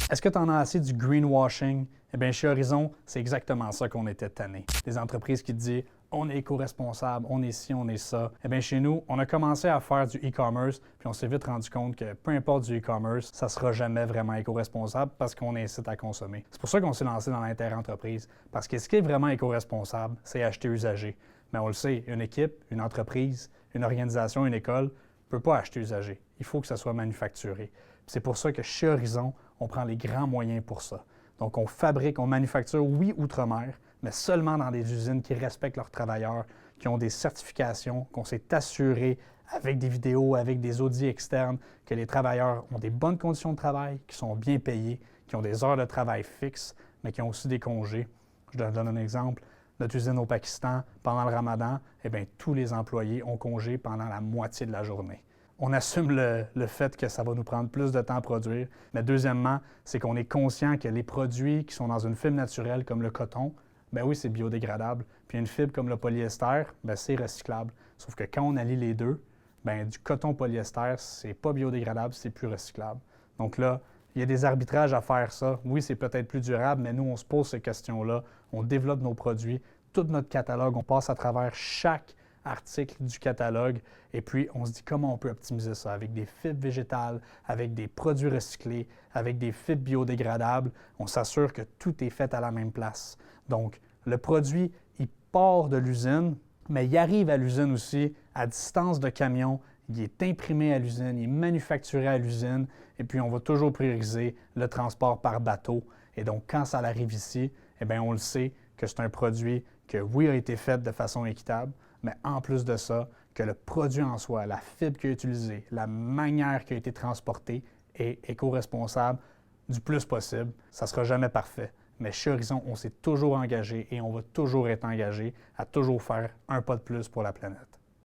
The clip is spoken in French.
Est-ce que tu en as assez du greenwashing? Eh bien, chez Horizon, c'est exactement ça qu'on était tanné. Des entreprises qui te disent on est éco-responsable, on est ci, on est ça. Eh bien, chez nous, on a commencé à faire du e-commerce, puis on s'est vite rendu compte que peu importe du e-commerce, ça ne sera jamais vraiment éco-responsable parce qu'on incite à consommer. C'est pour ça qu'on s'est lancé dans l'inter-entreprise, parce que ce qui est vraiment éco-responsable, c'est acheter usagé. Mais on le sait, une équipe, une entreprise, une organisation, une école ne peut pas acheter usagé. Il faut que ça soit manufacturé. C'est pour ça que chez Horizon, on prend les grands moyens pour ça. Donc, on fabrique, on manufacture, oui, outre-mer, mais seulement dans des usines qui respectent leurs travailleurs, qui ont des certifications, qu'on s'est assuré avec des vidéos, avec des audits externes, que les travailleurs ont des bonnes conditions de travail, qui sont bien payés, qui ont des heures de travail fixes, mais qui ont aussi des congés. Je te donne un exemple. Notre usine au Pakistan, pendant le Ramadan, eh bien, tous les employés ont congé pendant la moitié de la journée. On assume le fait que ça va nous prendre plus de temps à produire. Mais deuxièmement, c'est qu'on est conscient que les produits qui sont dans une fibre naturelle comme le coton, bien oui, c'est biodégradable. Puis une fibre comme le polyester, bien c'est recyclable. Sauf que quand on allie les deux, bien du coton-polyester, c'est pas biodégradable, c'est plus recyclable. Donc là, il y a des arbitrages à faire ça. Oui, c'est peut-être plus durable, mais nous, on se pose ces questions-là. On développe nos produits, tout notre catalogue, on passe à travers chaque article du catalogue et puis on se dit comment on peut optimiser ça avec des fibres végétales, avec des produits recyclés, avec des fibres biodégradables. On s'assure que tout est fait à la même place. Donc, le produit, il part de l'usine, mais il arrive à l'usine aussi à distance de camion. Il est imprimé à l'usine, il est manufacturé à l'usine et puis on va toujours prioriser le transport par bateau. Et donc, quand ça arrive ici, eh bien, on le sait que c'est un produit que, oui, a été fait de façon équitable, mais en plus de ça, que le produit en soi, la fibre qui est utilisée, la manière qui a été transportée est éco-responsable du plus possible. Ça ne sera jamais parfait. Mais chez Horizon, on s'est toujours engagé et on va toujours être engagé à toujours faire un pas de plus pour la planète.